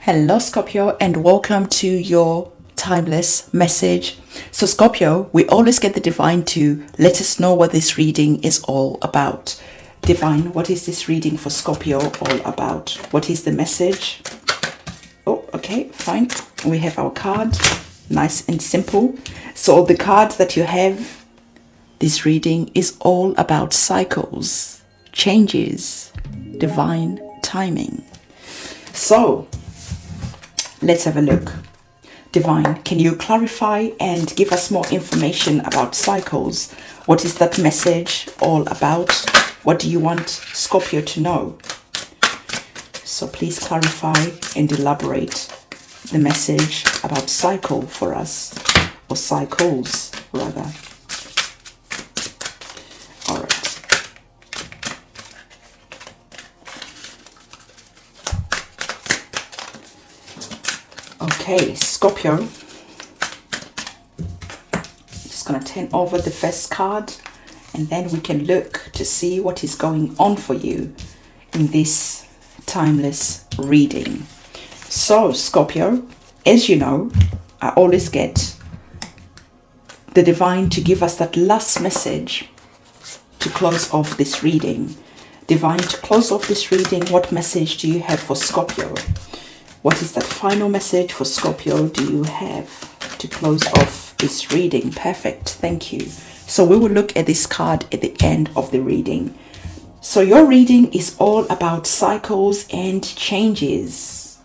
Hello Scorpio, and welcome to your timeless message. So Scorpio, we always get the divine to let us know what this reading is all about. Divine, what is this reading for Scorpio all about? What is the message? Oh, okay, fine. We have our card, nice and simple. So the card that you have, this reading is all about cycles, changes, divine timing. So let's have a look. Divine, can you clarify and give us more information about cycles? What is that message all about? What do you want Scorpio to know? So please clarify and elaborate the message about cycle for us, or cycles rather. All right. Okay, Scorpio, just going to turn over the first card and then we can look to see what is going on for you in this timeless reading. So, Scorpio, as you know, I always get the divine to give us that last message to close off this reading. Divine, to close off this reading, what message do you have for Scorpio? What is that final message for Scorpio do you have to close off this reading? Perfect, thank you. So we will look at this card at the end of the reading. So your reading is all about cycles and changes.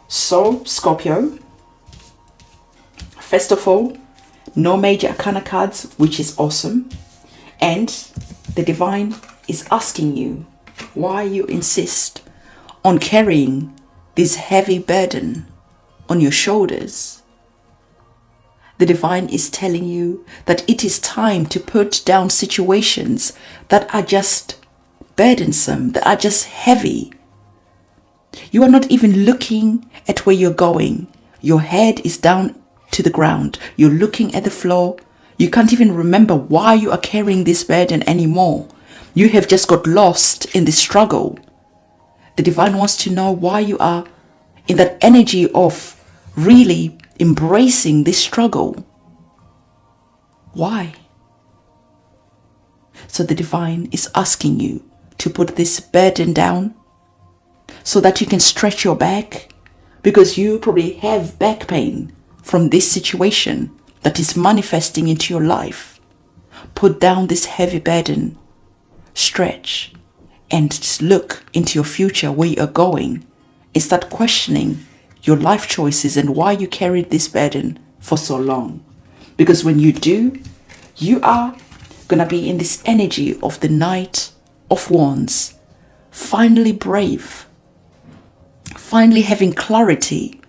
So Scorpio, first of all, no major arcana cards, which is awesome. And the divine is asking you why you insist on carrying this heavy burden on your shoulders. The divine is telling you that it is time to put down situations that are just burdensome, that are just heavy. You are not even looking at where you're going. Your head is down to the ground. You're looking at the floor. You can't even remember why you are carrying this burden anymore. You have just got lost in the struggle. The divine wants to know why you are in that energy of really embracing this struggle. Why? So the divine is asking you to put this burden down so that you can stretch your back, because you probably have back pain from this situation that is manifesting into your life. Put down this heavy burden, stretch, and just look into your future, where you are going, and start questioning your life choices and why you carried this burden for so long. Because when you do, you are going to be in this energy of the Knight of Wands, finally brave, finally having clarity,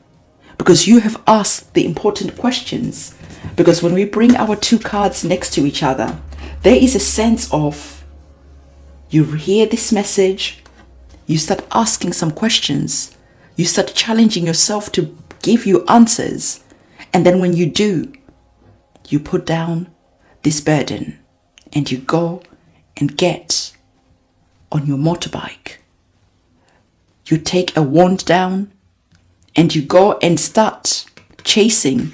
because you have asked the important questions. Because when we bring our two cards next to each other, there is a sense of you hear this message, you start asking some questions, you start challenging yourself to give you answers. And then when you do, you put down this burden and you go and get on your motorbike. You take a wand down and you go and start chasing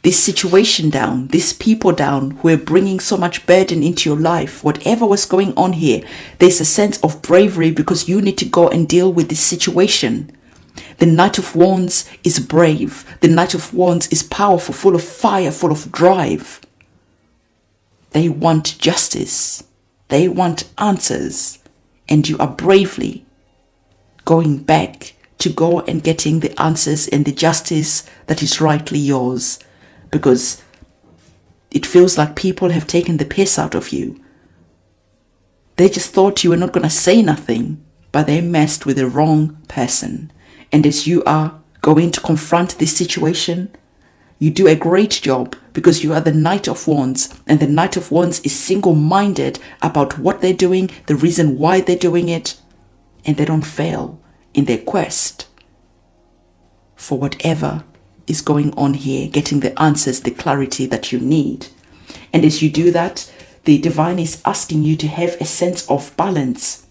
this situation down, these people down who are bringing so much burden into your life. Whatever was going on here, there's a sense of bravery because you need to go and deal with this situation. The Knight of Wands is brave. The Knight of Wands is powerful, full of fire, full of drive. They want justice. They want answers. And you are bravely going back to go and getting the answers and the justice that is rightly yours. Because it feels like people have taken the piss out of you. They just thought you were not going to say nothing, but they messed with the wrong person. And as you are going to confront this situation, you do a great job, because you are the Knight of Wands, and the Knight of Wands is single-minded about what they're doing, the reason why they're doing it, and they don't fail in their quest for whatever is going on here, getting the answers, the clarity that you need. And as you do that, the divine is asking you to have a sense of balance.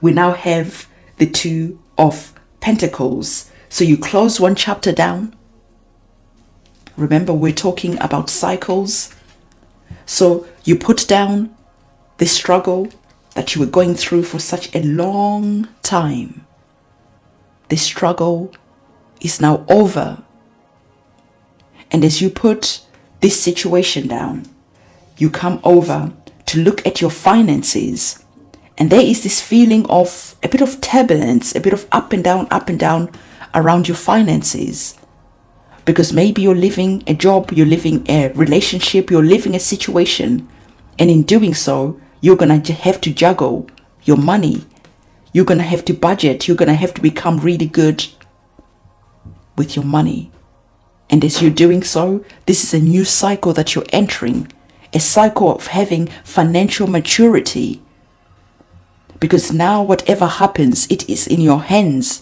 We now have the Two of Pentacles. So you close one chapter down. Remember, we're talking about cycles. So you put down the struggle that you were going through for such a long time. The struggle is now over. And as you put this situation down, you come over to look at your finances. And there is this feeling of a bit of turbulence, a bit of up and down around your finances. Because maybe you're living a job, you're living a relationship, you're living a situation. And in doing so, you're going to have to juggle your money. You're going to have to budget. You're going to have to become really good with your money. And as you're doing so, this is a new cycle that you're entering. A cycle of having financial maturity. Because now whatever happens, it is in your hands.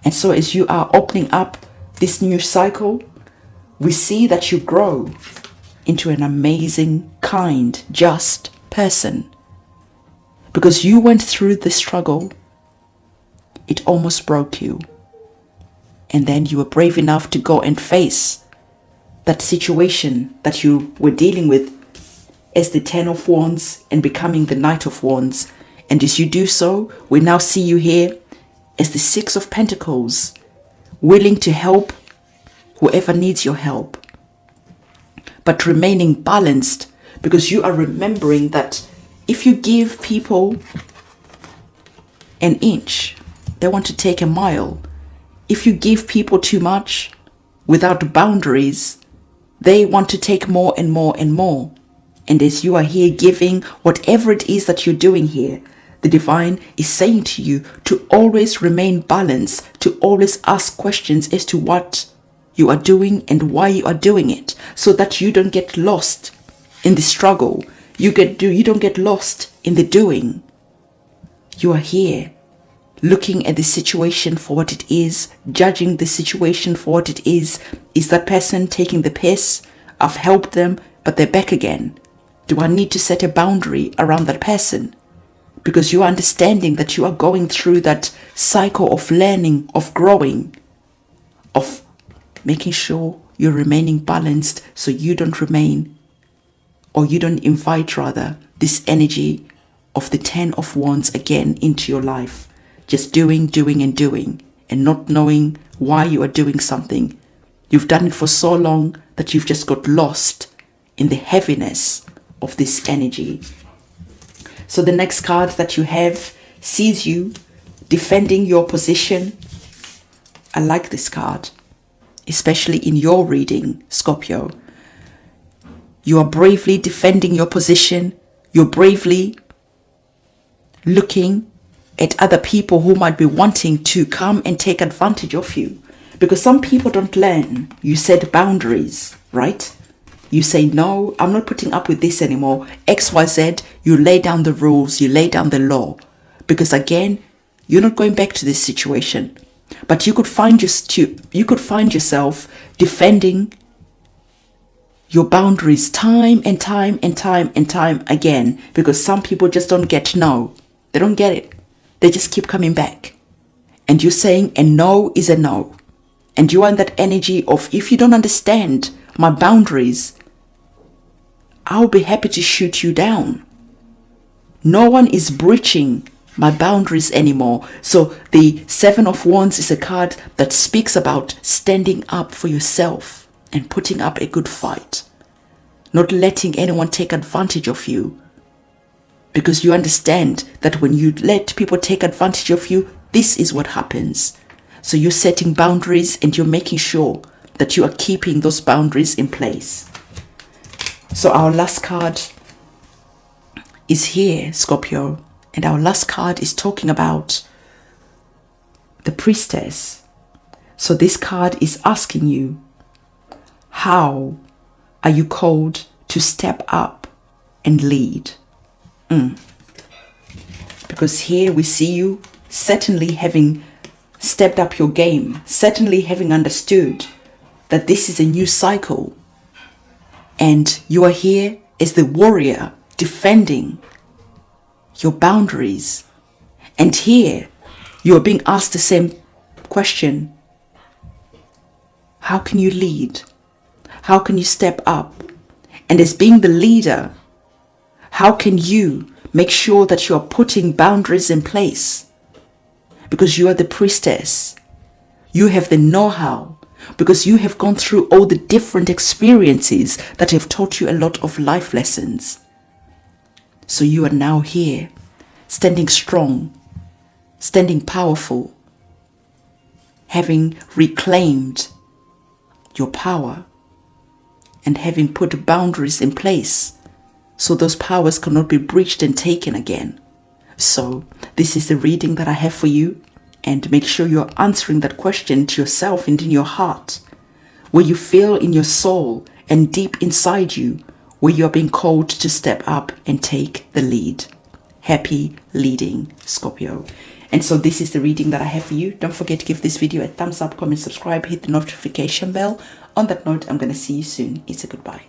And so as you are opening up this new cycle, we see that you grow into an amazing, kind, just person. Because you went through the struggle, it almost broke you. And then you were brave enough to go and face that situation that you were dealing with as the Ten of Wands and becoming the Knight of Wands. And as you do so, we now see you here as the Six of Pentacles, willing to help whoever needs your help, but remaining balanced, because you are remembering that if you give people an inch, they want to take a mile. If you give people too much without boundaries, they want to take more and more and more. And as you are here giving whatever it is that you're doing here, the divine is saying to you to always remain balanced, to always ask questions as to what you are doing and why you are doing it, so that you don't get lost in the struggle. You don't get lost in the doing. You are here looking at the situation for what it is, judging the situation for what it is. Is that person taking the piss? I've helped them, but they're back again. Do I need to set a boundary around that person? Because you are understanding that you are going through that cycle of learning, of growing, of making sure you're remaining balanced, so you don't remain, or you don't invite rather, this energy of the Ten of Wands again into your life. Just doing, and not knowing why you are doing something. You've done it for so long that you've just got lost in the heaviness of this energy. So the next card that you have sees you defending your position. I like this card, especially in your reading, Scorpio. You are bravely defending your position. You're bravely looking at other people who might be wanting to come and take advantage of you. Because some people don't learn. You set boundaries, right? You say, no, I'm not putting up with this anymore. XYZ, you lay down the rules, you lay down the law. Because again, you're not going back to this situation. But you could find yourself defending your boundaries time and time again. Because some people just don't get no. They don't get it. They just keep coming back. And you're saying a no is a no. And you are in that energy of, if you don't understand my boundaries, I'll be happy to shoot you down. No one is breaching my boundaries anymore. So the Seven of Wands is a card that speaks about standing up for yourself and putting up a good fight. Not letting anyone take advantage of you. Because you understand that when you let people take advantage of you, this is what happens. So you're setting boundaries and you're making sure that you are keeping those boundaries in place. So our last card is here, Scorpio. And our last card is talking about the Priestess. So this card is asking you, how are you called to step up and lead? Because here we see you certainly having stepped up your game, certainly having understood that this is a new cycle. And you are here as the warrior defending your boundaries. And here You are being asked the same question. How can you lead? How can you step up? And as being the leader, how can you make sure that you are putting boundaries in place? Because you are the priestess. You have the know-how. Because you have gone through all the different experiences that have taught you a lot of life lessons. So you are now here, standing strong, standing powerful, having reclaimed your power and having put boundaries in place so those powers cannot be breached and taken again. So this is the reading that I have for you, and make sure you're answering that question to yourself and in your heart, where you feel in your soul and deep inside you where you're being called to step up and take the lead. Happy leading, Scorpio. And so this is the reading that I have for you. Don't forget to give this video a thumbs up, comment, subscribe, hit the notification bell. On that note, I'm going to see you soon. It's a goodbye.